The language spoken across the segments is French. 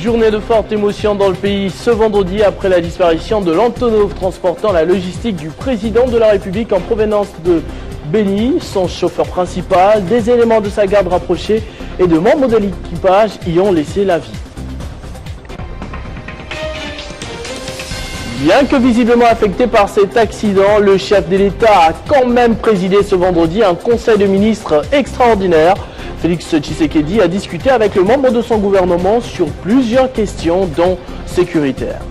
Journée de forte émotion dans le pays ce vendredi après la disparition de l'Antonov transportant la logistique du président de la République en provenance de Béni, son chauffeur principal, des éléments de sa garde rapprochée et de membres de l'équipage y ont laissé la vie. Bien que visiblement affecté par cet accident, le chef de l'État a quand même présidé ce vendredi un conseil de ministres extraordinaire. Félix Tshisekedi a discuté avec le membre de son gouvernement sur plusieurs questions, dont sécuritaires.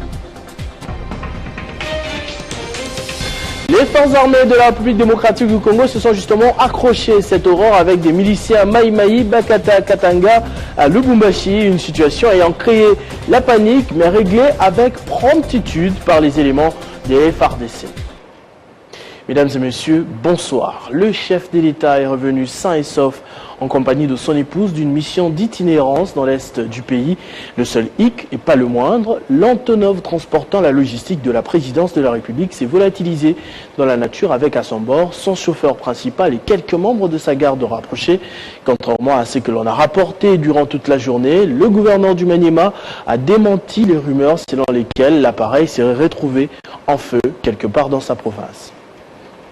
Les forces armées de la République démocratique du Congo se sont justement accrochées cette aurore avec des miliciens Mai Mai, Bakata, Katanga à Lubumbashi, une situation ayant créé la panique mais réglée avec promptitude par les éléments des FARDC. Mesdames et messieurs, bonsoir. Le chef de l'État est revenu sain et sauf en compagnie de son épouse d'une mission d'itinérance dans l'est du pays. Le seul hic, et pas le moindre, l'Antonov transportant la logistique de la présidence de la République s'est volatilisé dans la nature avec à son bord son chauffeur principal et quelques membres de sa garde rapprochée. Contrairement à ce que l'on a rapporté durant toute la journée, le gouverneur du Maniema a démenti les rumeurs selon lesquelles l'appareil serait retrouvé en feu quelque part dans sa province.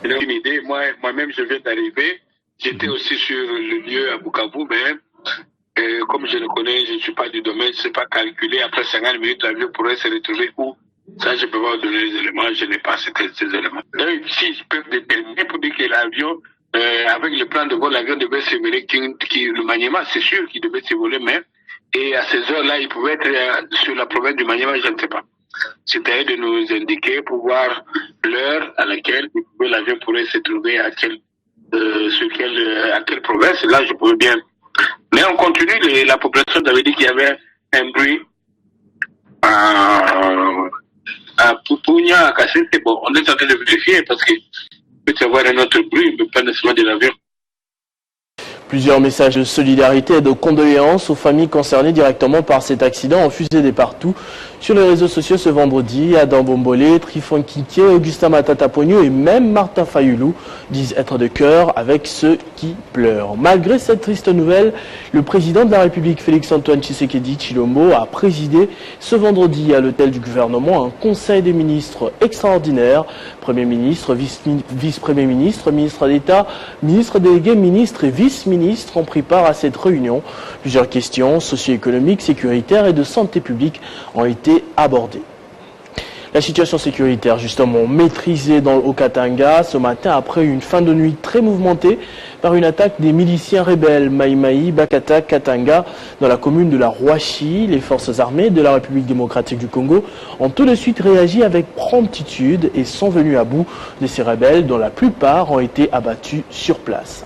Une idée, moi-même je viens d'arriver, j'étais aussi sur le lieu à Bukavu, mais comme je le connais, je ne suis pas du domaine, je ne sais pas calculer, après 50 minutes l'avion pourrait se retrouver où. Ça je peux pas vous donner les éléments, je n'ai pas ces éléments. Donc, si je peux déterminer pour dire que l'avion, avec le plan de vol, l'avion devait se voler, le Maniema, c'est sûr qu'il devait se voler, mais et à ces heures-là, il pouvait être sur la province du Maniema, je ne sais pas. C'était de nous indiquer pour voir l'heure à laquelle l'avion pourrait se trouver à quelle province. Là, je pouvais bien. Mais on continue, la population avait dit qu'il y avait un bruit à Pupunia, à Kassé. Bon, on est en train de vérifier parce qu'il peut y avoir un autre bruit, mais pas nécessairement de l'avion. Plusieurs messages de solidarité et de condoléances aux familles concernées directement par cet accident ont fusé de partout sur les réseaux sociaux ce vendredi. Adam Bombolé, Trifon Kinké, Augustin Matata Pogno et même Martin Fayoulou disent être de cœur avec ceux qui pleurent. Malgré cette triste nouvelle, le président de la République Félix-Antoine Tshisekedi Tshilombo a présidé ce vendredi à l'hôtel du gouvernement un conseil des ministres extraordinaire. Premier ministre, vice-premier ministre, ministre d'État, ministre délégué, ministre et vice-ministre ont pris part à cette réunion. Plusieurs questions socio-économiques, sécuritaires et de santé publique ont été abordées. La situation sécuritaire justement maîtrisée dans le Haut-Katanga ce matin après une fin de nuit très mouvementée par une attaque des miliciens rebelles Mai Mai, Bakata, Katanga dans la commune de la Rouachi. Les forces armées de la République démocratique du Congo ont tout de suite réagi avec promptitude et sont venus à bout de ces rebelles dont la plupart ont été abattus sur place.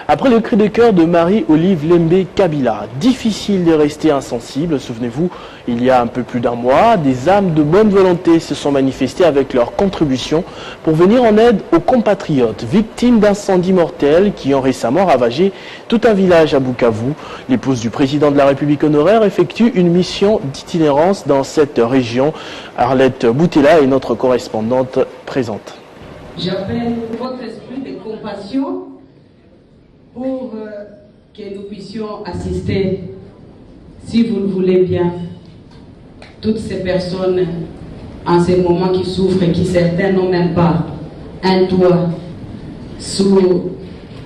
Après le cri de cœur de Marie-Olive Lembe Kabila, difficile de rester insensible. Souvenez-vous, il y a un peu plus d'un mois, des âmes de bonne volonté se sont manifestées avec leur contribution pour venir en aide aux compatriotes victimes d'incendies mortels qui ont récemment ravagé tout un village à Bukavu. L'épouse du président de la République honoraire effectue une mission d'itinérance dans cette région. Arlette Boutella est notre correspondante présente. J'appelle votre esprit de compassion pour que nous puissions assister, si vous le voulez bien, toutes ces personnes en ces moments qui souffrent et qui certains n'ont même pas un toit sous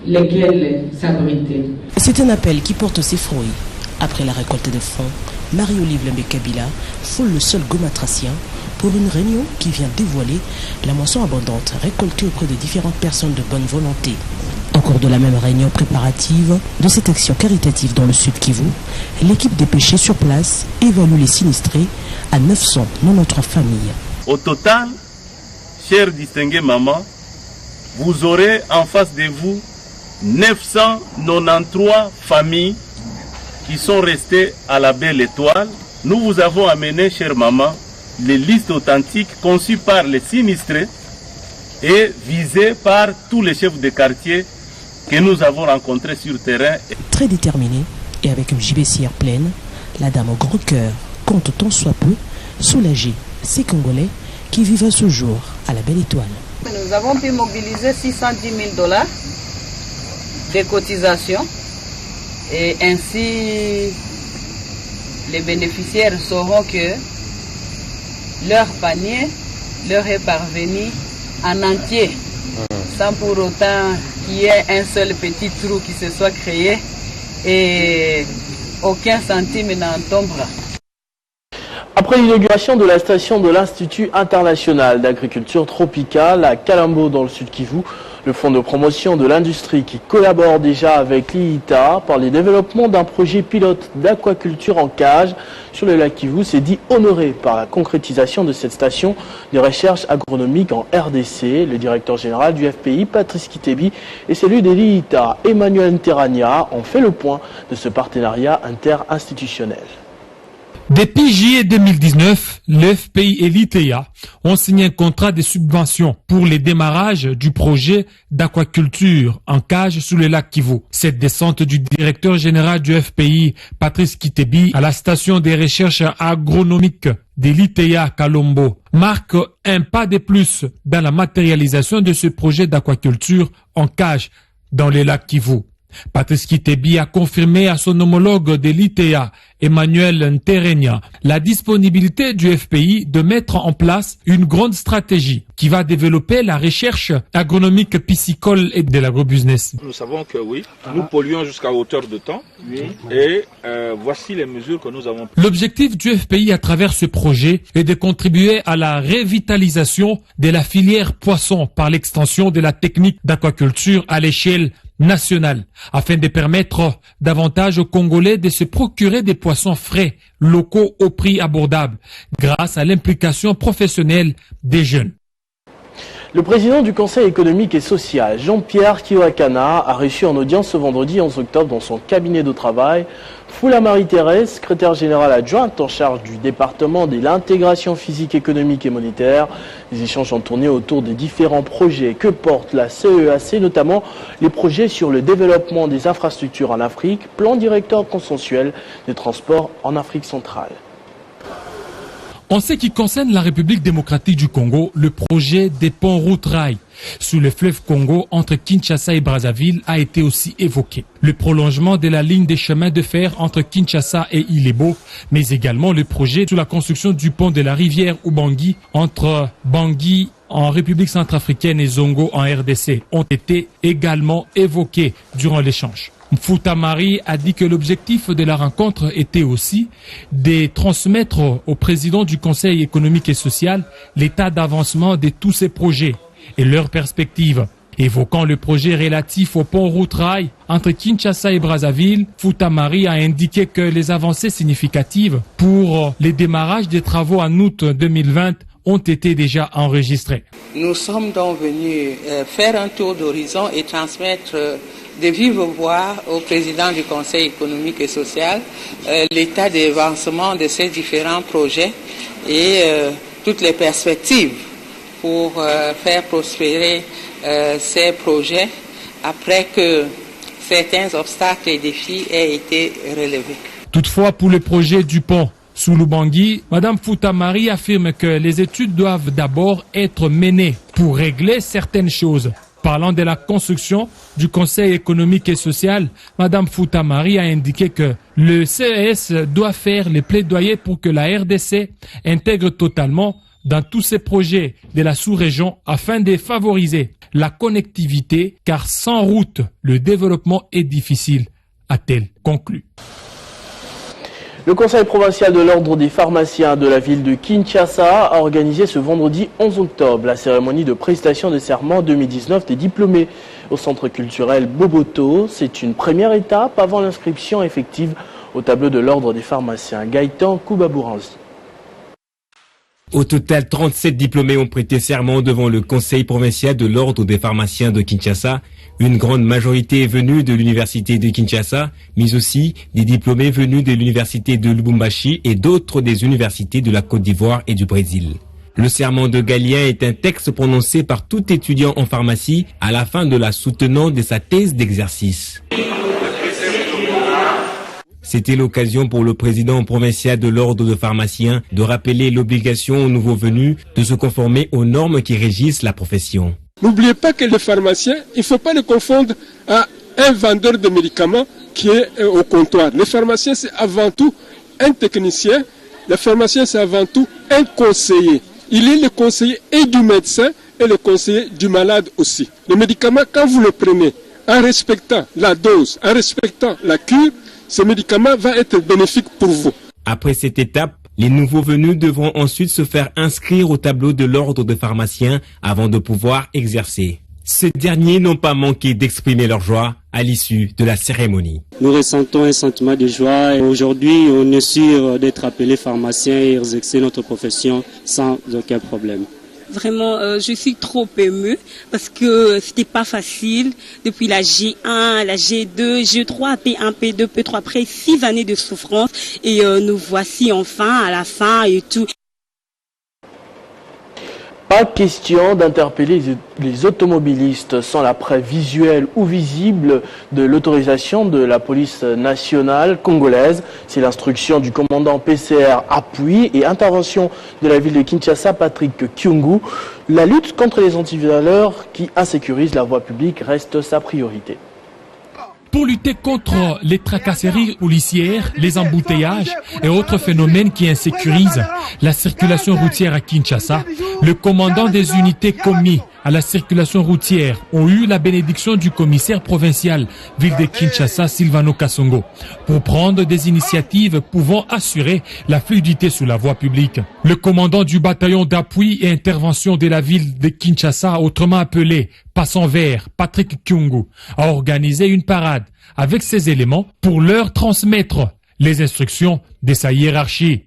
lequel s'abriter. C'est un appel qui porte ses fruits. Après la récolte de fonds, Marie-Olive Lembe Kabila foule le sol gomatracien pour une réunion qui vient dévoiler la moisson abondante récoltée auprès de différentes personnes de bonne volonté. Au cours de la même réunion préparative de cette action caritative dans le Sud Kivu, l'équipe dépêchée sur place évalue les sinistrés à 993 familles. Au total, chers distingués mamans, vous aurez en face de vous 993 familles qui sont restées à la belle étoile. Nous vous avons amené, chères mamans, les listes authentiques conçues par les sinistrés et visées par tous les chefs de quartier que nous avons rencontrés sur terrain. Très déterminée et avec une gibecière pleine, la dame au gros cœur compte tant soit peu soulager ces Congolais qui vivent à ce jour à la belle étoile. Nous avons pu mobiliser 610 000 $ de cotisations et ainsi les bénéficiaires sauront que leur panier leur est parvenu en entier, sans pour autant qu'il y ait un seul petit trou qui se soit créé et aucun centime n'en tombera. Après l'inauguration de la station de l'Institut international d'agriculture tropicale à Kalambo dans le sud Kivu, le fonds de promotion de l'industrie qui collabore déjà avec l'IITA par le développement d'un projet pilote d'aquaculture en cage sur le lac Kivu s'est dit honoré par la concrétisation de cette station de recherche agronomique en RDC. Le directeur général du FPI, Patrice Kitebi, et celui de l'IITA, Emmanuel Nterania, ont fait le point de ce partenariat interinstitutionnel. Depuis juillet 2019, le FPI et l'ITA ont signé un contrat de subvention pour le démarrage du projet d'aquaculture en cage sous le lac Kivu. Cette descente du directeur général du FPI, Patrice Kitebi, à la station de recherche agronomique de l'ITA Kalombo marque un pas de plus dans la matérialisation de ce projet d'aquaculture en cage dans le lac Kivu. Patrice Kitebi a confirmé à son homologue de l'ITA, Emmanuel Nterenia, la disponibilité du FPI de mettre en place une grande stratégie qui va développer la recherche agronomique, piscicole et de l'agrobusiness. Nous savons que oui, nous polluons jusqu'à hauteur de temps et voici les mesures que nous avons prises. L'objectif du FPI à travers ce projet est de contribuer à la revitalisation de la filière poisson par l'extension de la technique d'aquaculture à l'échelle nationale, afin de permettre davantage aux Congolais de se procurer des poissons frais, locaux au prix abordable, grâce à l'implication professionnelle des jeunes. Le président du Conseil économique et social, Jean-Pierre Kiwakana, a reçu en audience ce vendredi 11 octobre dans son cabinet de travail Foula Marie-Thérèse, secrétaire générale adjointe en charge du département de l'intégration physique, économique et monétaire. Les échanges ont tourné autour des différents projets que porte la CEAC, notamment les projets sur le développement des infrastructures en Afrique, plan directeur consensuel des transports en Afrique centrale. En ce qui concerne la République démocratique du Congo, le projet des ponts routes rail sous le fleuve Congo entre Kinshasa et Brazzaville a été aussi évoqué. Le prolongement de la ligne des chemins de fer entre Kinshasa et Ilebo, mais également le projet sur la construction du pont de la rivière Ubangi entre Bangui en République centrafricaine et Zongo en RDC ont été également évoqués durant l'échange. Mfuta Marie a dit que l'objectif de la rencontre était aussi de transmettre au président du Conseil économique et social l'état d'avancement de tous ces projets et leurs perspectives. Évoquant le projet relatif au pont route rail entre Kinshasa et Brazzaville, Mfuta Marie a indiqué que les avancées significatives pour les démarrages des travaux en août 2020 ont été déjà enregistrées. Nous sommes donc venus faire un tour d'horizon et transmettre de vive voix au président du Conseil économique et social l'état d'avancement de ces différents projets et toutes les perspectives pour faire prospérer ces projets après que certains obstacles et défis aient été relevés. Toutefois, pour le projet du pont sous l'Ubangi, Mme Mfuta Marie affirme que les études doivent d'abord être menées pour régler certaines choses. Parlant de la construction du Conseil économique et social, Mme Mfuta Marie a indiqué que le CES doit faire les plaidoyers pour que la RDC intègre totalement dans tous ces projets de la sous-région afin de favoriser la connectivité, car sans route, le développement est difficile, a-t-elle conclu. Le Conseil provincial de l'Ordre des pharmaciens de la ville de Kinshasa a organisé ce vendredi 11 octobre la cérémonie de prestation de serment 2019 des diplômés au centre culturel Boboto. C'est une première étape avant l'inscription effective au tableau de l'Ordre des pharmaciens. Gaëtan Koubabouranzi. Au total, 37 diplômés ont prêté serment devant le Conseil provincial de l'Ordre des pharmaciens de Kinshasa. Une grande majorité est venue de l'Université de Kinshasa, mais aussi des diplômés venus de l'Université de Lubumbashi et d'autres des universités de la Côte d'Ivoire et du Brésil. Le serment de Galien est un texte prononcé par tout étudiant en pharmacie à la fin de la soutenance de sa thèse d'exercice. C'était l'occasion pour le président provincial de l'Ordre de pharmaciens de rappeler l'obligation aux nouveaux venus de se conformer aux normes qui régissent la profession. N'oubliez pas que le pharmacien, il ne faut pas le confondre à un vendeur de médicaments qui est au comptoir. Le pharmacien, c'est avant tout un technicien. Le pharmacien, c'est avant tout un conseiller. Il est le conseiller et du médecin et le conseiller du malade aussi. Le médicament, quand vous le prenez, en respectant la dose, en respectant la cure, ce médicament va être bénéfique pour vous. Après cette étape, les nouveaux venus devront ensuite se faire inscrire au tableau de l'ordre des pharmaciens avant de pouvoir exercer. Ces derniers n'ont pas manqué d'exprimer leur joie à l'issue de la cérémonie. Nous ressentons un sentiment de joie. Aujourd'hui, on est sûr d'être appelé pharmacien et exercer notre profession sans aucun problème. Vraiment, je suis trop émue parce que c'était pas facile. Depuis la G1, la G2, G3, P1, P2, P3, après 6 années de souffrance. Et nous voici enfin à la fin et tout. Pas question d'interpeller les automobilistes sans la preuve visuelle ou visible de l'autorisation de la police nationale congolaise. C'est l'instruction du commandant PCR appui et intervention de la ville de Kinshasa, Patrick Kyungu. La lutte contre les antivaleurs qui insécurisent la voie publique reste sa priorité. Pour lutter contre les tracasseries policières, les embouteillages et autres phénomènes qui insécurisent la circulation routière à Kinshasa, le commandant des unités commis à la circulation routière ont eu la bénédiction du commissaire provincial ville de Kinshasa, Silvano Kasongo, pour prendre des initiatives pouvant assurer la fluidité sur la voie publique. Le commandant du bataillon d'appui et intervention de la ville de Kinshasa, autrement appelé Passant Vert, Patrick Kyungu, a organisé une parade avec ces éléments pour leur transmettre les instructions de sa hiérarchie.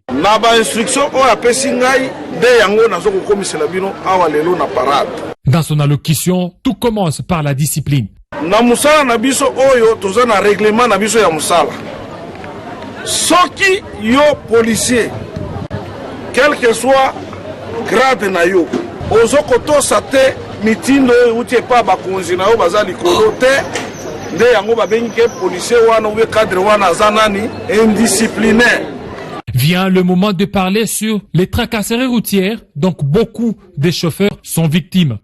Dans son allocution, tout commence par la discipline. Soki yo policier, quel que soit grade na yo, ozokoto sate mitindo utie pa bakonzi na yo bazali kolote nde yango babengi ke policier wana ou cadre wana zanani indiscipliné. Vient le moment de parler sur les tracasseries routières, donc beaucoup de chauffeurs sont victimes.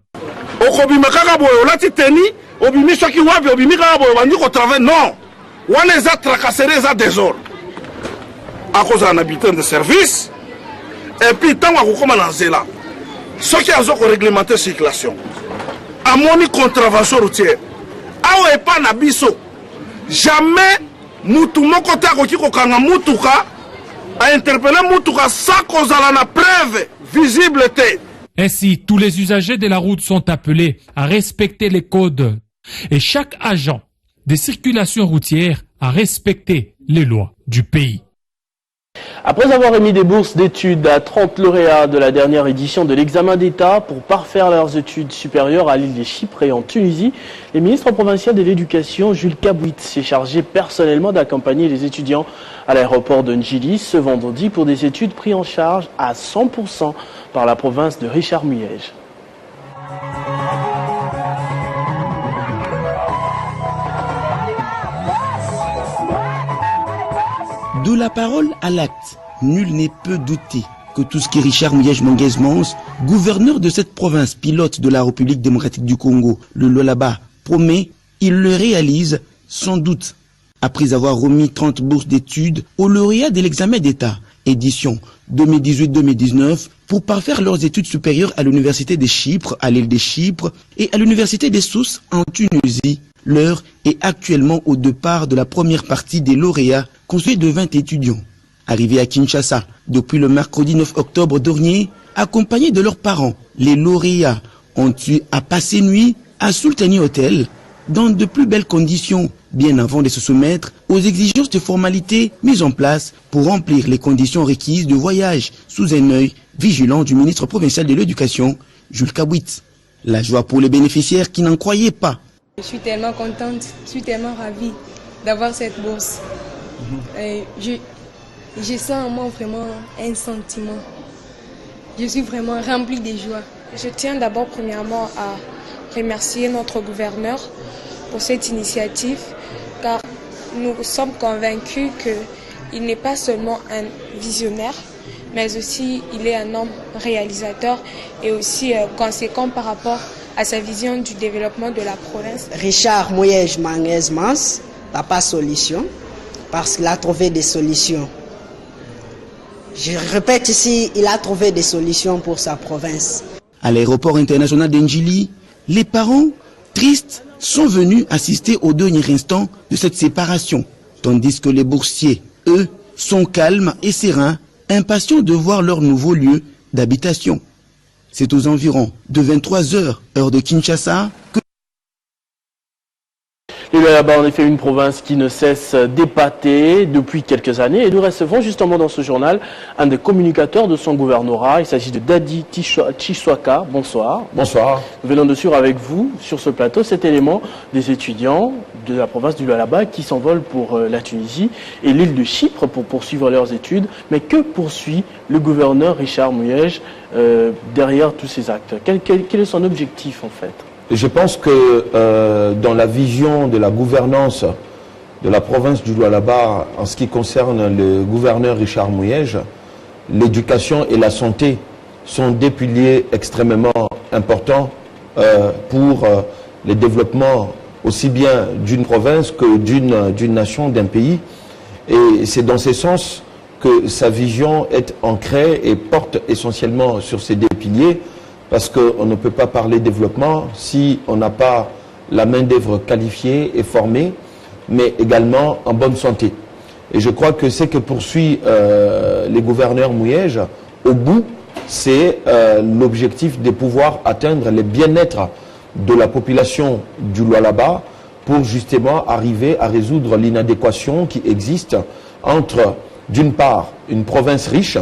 Okobima kaka boyo lati teni, obimi soki wapi obimi kaka boyo bandi ko travail non. Wana za tracasseries za désordre. À cause d'un habitant de service, et puis tant qu'on commence là, ce qui a réglementé la circulation, à mon contravention routière, à pas nabiso, jamais moutoumon côté à côté kokanga moutouka a interpellé moutouka sans cause à la preuve visible. Ainsi, tous les usagers de la route sont appelés à respecter les codes et chaque agent de circulation routière à respecter les lois du pays. Après avoir émis des bourses d'études à 30 lauréats de la dernière édition de l'examen d'État pour parfaire leurs études supérieures à l'île de Chypre et en Tunisie, le ministre provincial de l'Éducation, Jules Kabouit, s'est chargé personnellement d'accompagner les étudiants à l'aéroport de Ndjili ce vendredi pour des études prises en charge à 100% par la province de Richard Muyej. De la parole à l'acte, nul ne peut douter que tout ce que Richard Muyej Mongez-Mons, gouverneur de cette province pilote de la République démocratique du Congo, le Lualaba, promet, il le réalise sans doute. Après avoir remis 30 bourses d'études aux lauréats de l'examen d'État, édition 2018-2019, pour parfaire leurs études supérieures à l'Université de Chypre, à l'île de Chypre, et à l'Université des Sousse en Tunisie. L'heure est actuellement au départ de la première partie des lauréats, constituée de 20 étudiants. Arrivés à Kinshasa depuis le mercredi 9 octobre dernier, accompagnés de leurs parents, les lauréats ont eu à passer nuit à Sultani Hotel, dans de plus belles conditions, bien avant de se soumettre aux exigences de formalités mises en place pour remplir les conditions requises de voyage sous un œil vigilant du ministre provincial de l'Éducation, Jules Kabouit. La joie pour les bénéficiaires qui n'en croyaient pas. Je suis tellement contente, je suis tellement ravie d'avoir cette bourse. Je sens en moi vraiment un sentiment. Je suis vraiment remplie de joie. Je tiens d'abord premièrement à remercier notre gouverneur pour cette initiative, car nous sommes convaincus qu'il n'est pas seulement un visionnaire, mais aussi il est un homme réalisateur et aussi conséquent par rapport à sa vision du développement de la province. Richard Muyej Mongez-Mons n'a pas de solution, parce qu'il a trouvé des solutions. Je répète ici, il a trouvé des solutions pour sa province. À l'aéroport international d'Ndjili, les parents, tristes, sont venus assister au dernier instant de cette séparation, tandis que les boursiers, eux, sont calmes et sereins, impatients de voir leur nouveau lieu d'habitation. C'est aux environs de 23 h, heure de Kinshasa, que Le Lualaba, en effet, une province qui ne cesse d'épater depuis quelques années. Et nous recevons justement dans ce journal un des communicateurs de son gouvernorat. Il s'agit de Dadi Chiswaka. Bonsoir. Bonsoir. Nous venons de suivre avec vous, sur ce plateau, cet élément des étudiants de la province du Lualaba qui s'envolent pour la Tunisie et l'île de Chypre pour poursuivre leurs études. Mais que poursuit le gouverneur Richard Mouyej derrière tous ces actes? Quel est son objectif en fait? Je pense que dans la vision de la gouvernance de la province du Lualaba, en ce qui concerne le gouverneur Richard Mouyej, l'éducation et la santé sont des piliers extrêmement importants pour le développement aussi bien d'une province que d'une nation, d'un pays. Et c'est dans ce sens que sa vision est ancrée et porte essentiellement sur ces deux piliers, parce qu'on ne peut pas parler développement si on n'a pas la main-d'œuvre qualifiée et formée, mais également en bonne santé. Et je crois que ce que poursuit le gouverneur Mouyej, au bout, c'est l'objectif de pouvoir atteindre le bien-être de la population du Lualaba pour justement arriver à résoudre l'inadéquation qui existe entre, d'une part, une province riche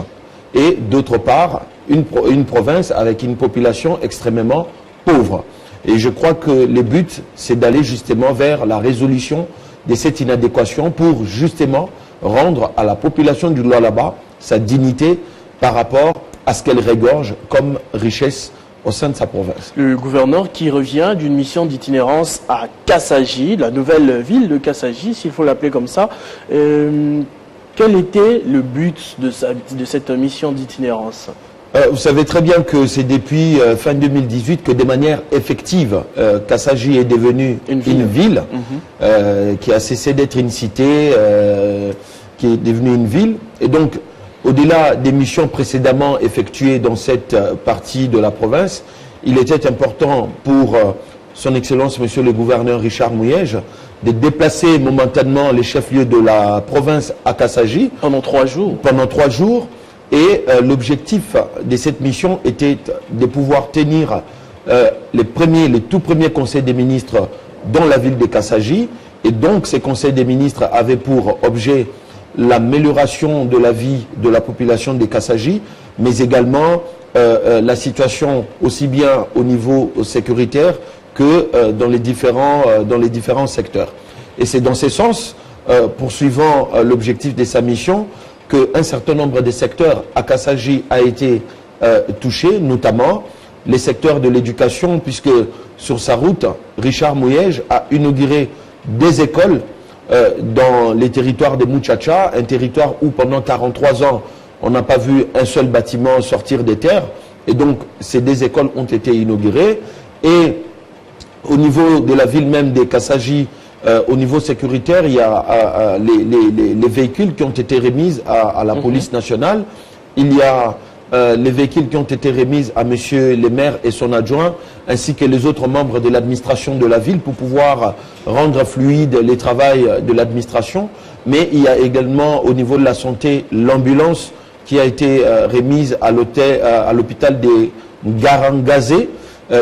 et d'autre part, une province avec une population extrêmement pauvre. Et je crois que le but, c'est d'aller justement vers la résolution de cette inadéquation pour justement rendre à la population du Lualaba sa dignité par rapport à ce qu'elle regorge comme richesse au sein de sa province. Le gouverneur qui revient d'une mission d'itinérance à Kassaji, la nouvelle ville de Kassaji, s'il faut l'appeler comme ça. Quel était le but de cette mission d'itinérance? Vous savez très bien que c'est depuis fin 2018 que de manière effective, Kassaji est devenue une ville qui a cessé d'être une cité, qui est devenue une ville. Et donc, au-delà des missions précédemment effectuées dans cette partie de la province, il était important pour son Excellence, Monsieur le gouverneur Richard Mouyej, de déplacer momentanément les chefs-lieux de la province à Kassaji. Pendant 3 jours. Pendant 3 jours. Et l'objectif de cette mission était de pouvoir tenir les tout premiers conseils des ministres dans la ville de Kassaji. Et donc ces conseils des ministres avaient pour objet l'amélioration de la vie de la population de Kassaji, mais également la situation aussi bien au niveau sécuritaire que dans les différents secteurs. Et c'est dans ce sens, poursuivant l'objectif de sa mission, qu'un certain nombre de secteurs à Kassaji a été touché, notamment les secteurs de l'éducation, puisque sur sa route, Richard Mouyej a inauguré des écoles dans les territoires de Muchacha, un territoire où pendant 43 ans, on n'a pas vu un seul bâtiment sortir des terres. Et donc, ces deux écoles ont été inaugurées. Et au niveau de la ville même de Kassaji, au niveau sécuritaire, il y a les véhicules qui ont été remis à la police nationale. Il y a les véhicules qui ont été remis à monsieur le maire et son adjoint, ainsi que les autres membres de l'administration de la ville pour pouvoir rendre fluide le travail de l'administration. Mais il y a également au niveau de la santé l'ambulance qui a été remise à l'hôpital de Garangazé,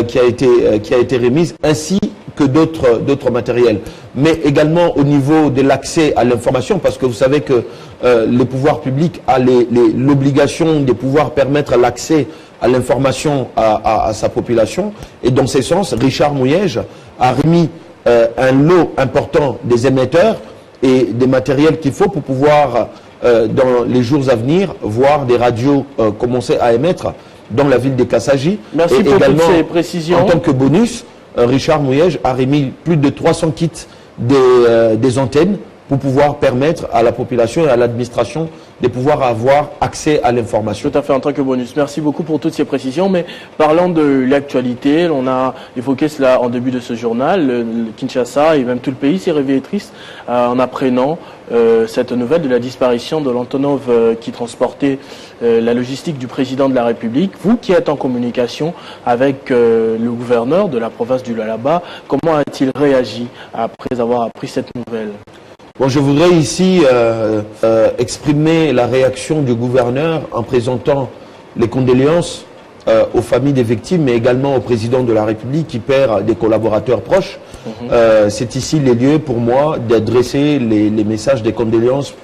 qui a été remise, ainsi que d'autres matériels. Mais également au niveau de l'accès à l'information, parce que vous savez que le pouvoir public a l'obligation de pouvoir permettre l'accès à l'information à sa population. Et dans ce sens, Richard Mouyej a remis un lot important des émetteurs et des matériels qu'il faut pour pouvoir, dans les jours à venir, voir des radios commencer à émettre dans la ville de Kassaji. Merci pour toutes ces précisions. En tant que bonus, Richard Mouyej a remis plus de 300 kits des antennes pour pouvoir permettre à la population et à l'administration de pouvoir avoir accès à l'information. Tout à fait, en tant que bonus. Merci beaucoup pour toutes ces précisions. Mais parlant de l'actualité, on a évoqué cela en début de ce journal. Le Kinshasa et même tout le pays s'est réveillé triste en apprenant cette nouvelle de la disparition de l'Antonov qui transportait la logistique du président de la République. Vous qui êtes en communication avec le gouverneur de la province du Lualaba, comment a-t-il réagi après avoir appris cette nouvelle ? Bon, je voudrais ici exprimer la réaction du gouverneur en présentant les condoléances aux familles des victimes, mais également au président de la République qui perd des collaborateurs proches. C'est ici les lieux pour moi d'adresser les messages des condoléances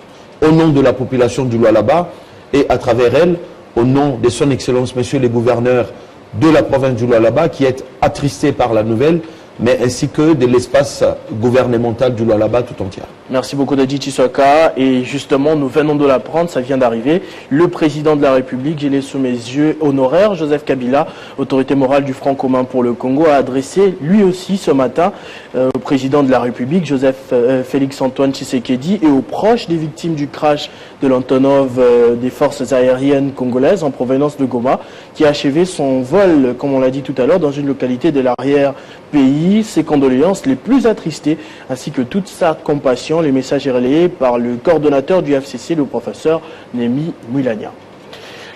au nom de la population du Lualaba et à travers elle, au nom de son Excellence, Monsieur le gouverneur de la province du Lualaba, qui est attristé par la nouvelle, mais ainsi que de l'espace gouvernemental du Lualaba tout entier. Merci beaucoup Dadji Chiswaka. Et justement, nous venons de l'apprendre, ça vient d'arriver. Le président de la République, j'ai les sous mes yeux honoraires, Joseph Kabila, autorité morale du Front commun pour le Congo, a adressé lui aussi ce matin au président de la République, Joseph Félix-Antoine Tshisekedi, et aux proches des victimes du crash de l'Antonov des forces aériennes congolaises en provenance de Goma, qui a achevé son vol, comme on l'a dit tout à l'heure, dans une localité de l'arrière-pays. Ses condoléances les plus attristées, ainsi que toute sa compassion. Les messages relayés par le coordonnateur du FCC, le professeur Némi Moulania.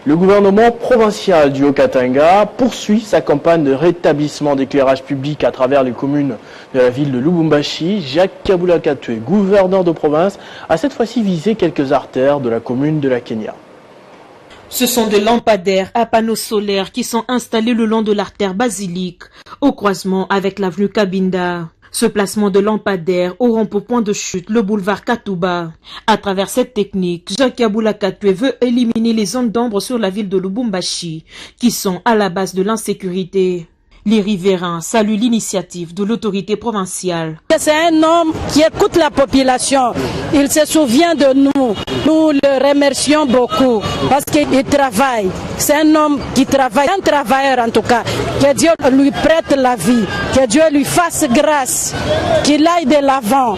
Le gouvernement provincial du Haut-Katanga poursuit sa campagne de rétablissement d'éclairage public à travers les communes de la ville de Lubumbashi. Jacques Kabula Katwe, gouverneur de province, a cette fois-ci visé quelques artères de la commune de la Kenya. Ce sont des lampadaires à panneaux solaires qui sont installés le long de l'artère basilique, au croisement avec l'avenue Kabinda. Ce placement de lampadaires auront pour point de chute le boulevard Katouba. À travers cette technique, Jacques Kabula Katwe veut éliminer les zones d'ombre sur la ville de Lubumbashi, qui sont à la base de l'insécurité. Les riverains saluent l'initiative de l'autorité provinciale. C'est un homme qui écoute la population. Il se souvient de nous. Nous le remercions beaucoup parce qu'il travaille. C'est un homme qui travaille, un travailleur en tout cas. Que Dieu lui prête la vie, que Dieu lui fasse grâce, qu'il aille de l'avant.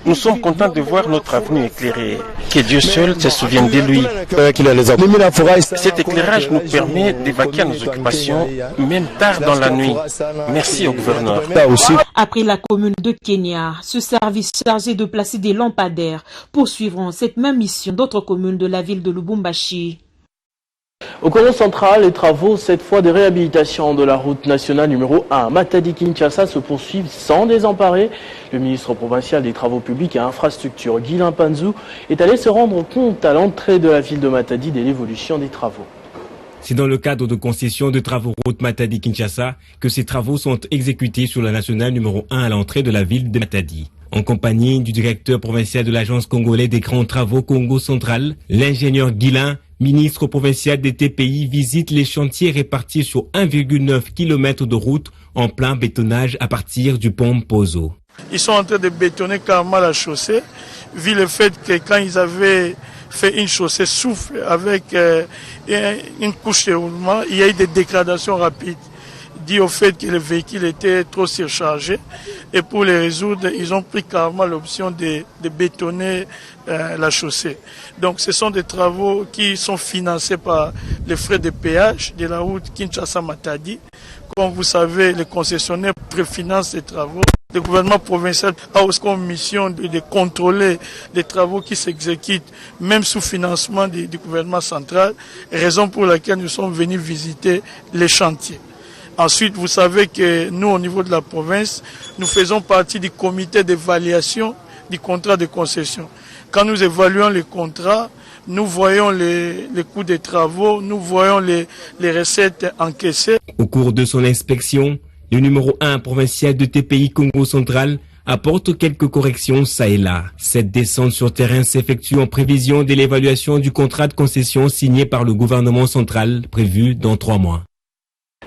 Nous sommes contents de voir notre avenue éclairée. Que Dieu seul se souvienne de lui. Cet éclairage nous permet d'évacuer nos occupations, même tard dans la nuit. Merci au gouverneur. Après la commune de Kenya, ce service chargé de placer des lampadaires poursuivront cette même mission d'autres communes de la ville de Lubumbashi. Au Congo central, les travaux, cette fois de réhabilitation de la route nationale numéro 1 Matadi-Kinshasa se poursuivent sans désemparer. Le ministre provincial des Travaux publics et infrastructures, Guilain Panzou, est allé se rendre compte à l'entrée de la ville de Matadi de l'évolution des travaux. C'est dans le cadre de concession de travaux route Matadi-Kinshasa que ces travaux sont exécutés sur la nationale numéro 1 à l'entrée de la ville de Matadi. En compagnie du directeur provincial de l'Agence congolaise des grands travaux Congo central, l'ingénieur Guilain, ministre provincial des TPI, visite les chantiers répartis sur 1,9 km de route en plein bétonnage à partir du pont Pozo. Ils sont en train de bétonner carrément la chaussée, vu le fait que quand ils avaient fait une chaussée souple avec une couche de roulement, il y a eu des dégradations rapides dû au fait que le véhicule était trop surchargé. Et pour les résoudre, ils ont pris carrément l'option de bétonner la chaussée. Donc ce sont des travaux qui sont financés par les frais de péage de la route Kinshasa-Matadi. Comme vous savez, les concessionnaires préfinancent ces travaux. Le gouvernement provincial a aussi comme mission de contrôler les travaux qui s'exécutent, même sous financement du gouvernement central, raison pour laquelle nous sommes venus visiter les chantiers. Ensuite, vous savez que nous, au niveau de la province, nous faisons partie du comité d'évaluation du contrat de concession. Quand nous évaluons les contrats, nous voyons les coûts des travaux, nous voyons les recettes encaissées. Au cours de son inspection, le numéro 1 provincial de TPI Congo central apporte quelques corrections ça et là. Cette descente sur terrain s'effectue en prévision de l'évaluation du contrat de concession signé par le gouvernement central, prévu dans 3 mois.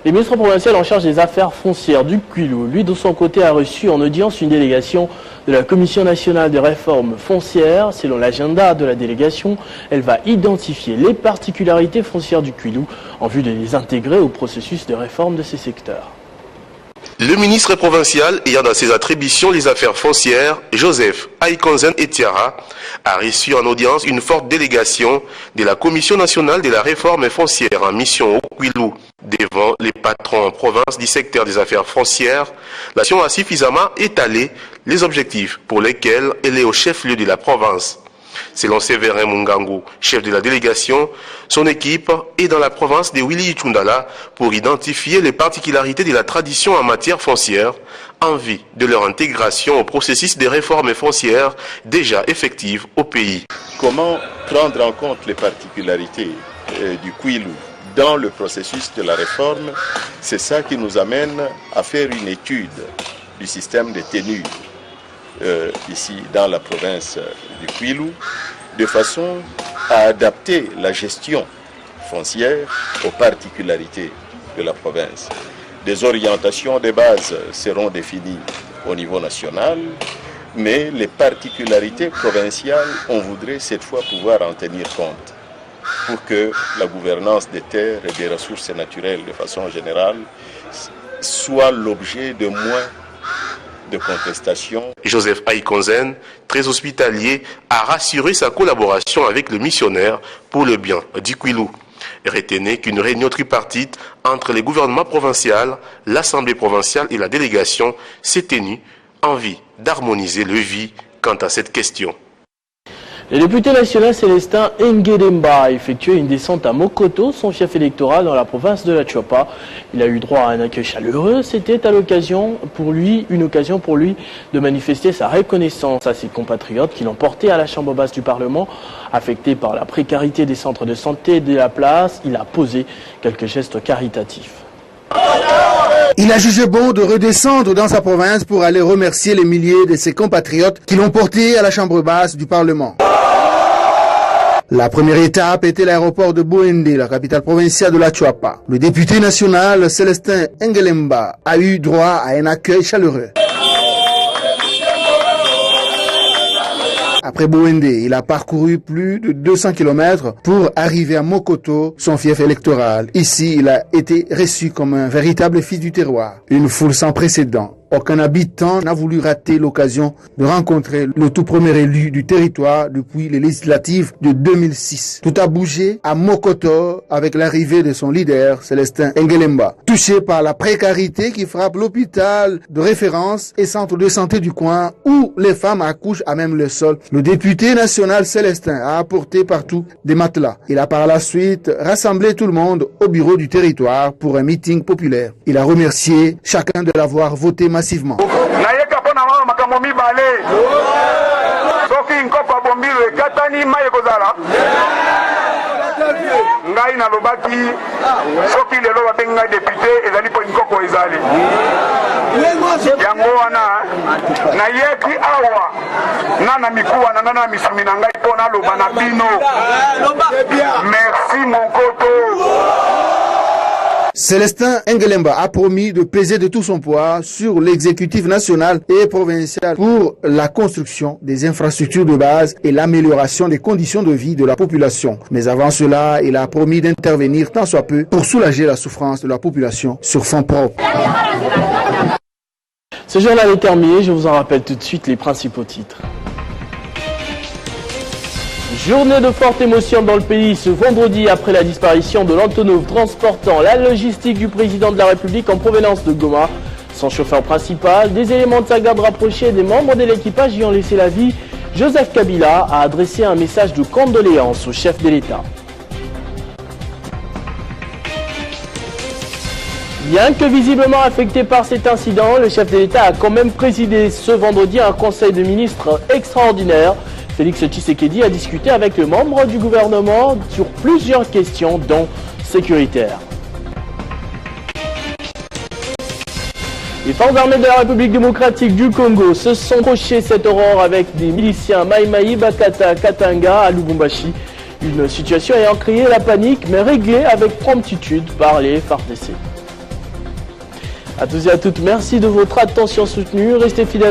Le ministre provincial en charge des affaires foncières du Kwilu, lui de son côté a reçu en audience une délégation de la Commission nationale des réformes foncières. Selon l'agenda de la délégation, elle va identifier les particularités foncières du Kwilu en vue de les intégrer au processus de réforme de ces secteurs. Le ministre provincial ayant dans ses attributions les affaires foncières, Joseph Aikonzen Etiara, a reçu en audience une forte délégation de la Commission nationale de la réforme foncière en mission au Kwilu. Devant les patrons en province du secteur des affaires foncières, la nation a suffisamment étalé les objectifs pour lesquels elle est au chef-lieu de la province. Selon Séverin Mungangu, chef de la délégation, son équipe est dans la province de Willy Chundala pour identifier les particularités de la tradition en matière foncière en vue de leur intégration au processus des réformes foncières déjà effectives au pays. Comment prendre en compte les particularités du Kwilu dans le processus de la réforme? C'est ça qui nous amène à faire une étude du système de tenue ici dans la province du Kwilu, de façon à adapter la gestion foncière aux particularités de la province. Des orientations de base seront définies au niveau national, mais les particularités provinciales, on voudrait cette fois pouvoir en tenir compte pour que la gouvernance des terres et des ressources naturelles de façon générale soit l'objet de moins de contestation. Joseph Aikonzen, très hospitalier, a rassuré sa collaboration avec le missionnaire pour le bien du Kwilu. Retenez qu'une réunion tripartite entre les gouvernements provinciaux, l'Assemblée provinciale et la délégation s'est tenue en vue d'harmoniser le vie quant à cette question. Le député national Célestin Engelemba a effectué une descente à Mokoto, son fief électoral dans la province de la Chuapa. Il a eu droit à un accueil chaleureux. C'était une occasion pour lui de manifester sa reconnaissance à ses compatriotes qui l'ont porté à la chambre basse du Parlement. Affecté par la précarité des centres de santé de la place, il a posé quelques gestes caritatifs. Il a jugé bon de redescendre dans sa province pour aller remercier les milliers de ses compatriotes qui l'ont porté à la chambre basse du Parlement. La première étape était l'aéroport de Bouende, la capitale provinciale de la Chuapa. Le député national Célestin Engelemba a eu droit à un accueil chaleureux. Après Bouende, il a parcouru plus de 200 km pour arriver à Mokoto, son fief électoral. Ici, il a été reçu comme un véritable fils du terroir. Une foule sans précédent. Aucun habitant n'a voulu rater l'occasion de rencontrer le tout premier élu du territoire depuis les législatives de 2006. Tout a bougé à Mokoto avec l'arrivée de son leader, Célestin Engelemba. Touché par la précarité qui frappe l'hôpital de référence et centre de santé du coin où les femmes accouchent à même le sol, le député national Célestin a apporté partout des matelas. Il a par la suite rassemblé tout le monde au bureau du territoire pour un meeting populaire. Il a remercié chacun de l'avoir voté massivement. ngai na lobaki soki lelo babenga député ezali po nkoko ezali yango wana na yeki awa na mikuwa na ngana misumi na ngai pona loba na bino merci mon koto. Célestin Engelemba a promis de peser de tout son poids sur l'exécutif national et provincial pour la construction des infrastructures de base et l'amélioration des conditions de vie de la population. Mais avant cela, il a promis d'intervenir tant soit peu pour soulager la souffrance de la population sur fonds propres. Ce journal est terminé, je vous en rappelle tout de suite les principaux titres. Journée de forte émotion dans le pays ce vendredi après la disparition de l'Antonov transportant la logistique du président de la République en provenance de Goma. Son chauffeur principal, des éléments de sa garde rapprochés et des membres de l'équipage y ont laissé la vie. Joseph Kabila a adressé un message de condoléances au chef de l'État. Bien que visiblement affecté par cet incident, le chef de l'État a quand même présidé ce vendredi un conseil de ministres extraordinaire. Félix Tshisekedi a discuté avec les membres du gouvernement sur plusieurs questions, dont sécuritaires. Les forces armées de la République démocratique du Congo se sont crochées cette aurore avec des miliciens Maïmaï, Bakata, Katanga à Lubumbashi. Une situation ayant créé la panique, mais réglée avec promptitude par les FARDC. À tous et à toutes, merci de votre attention soutenue. Restez fidèles.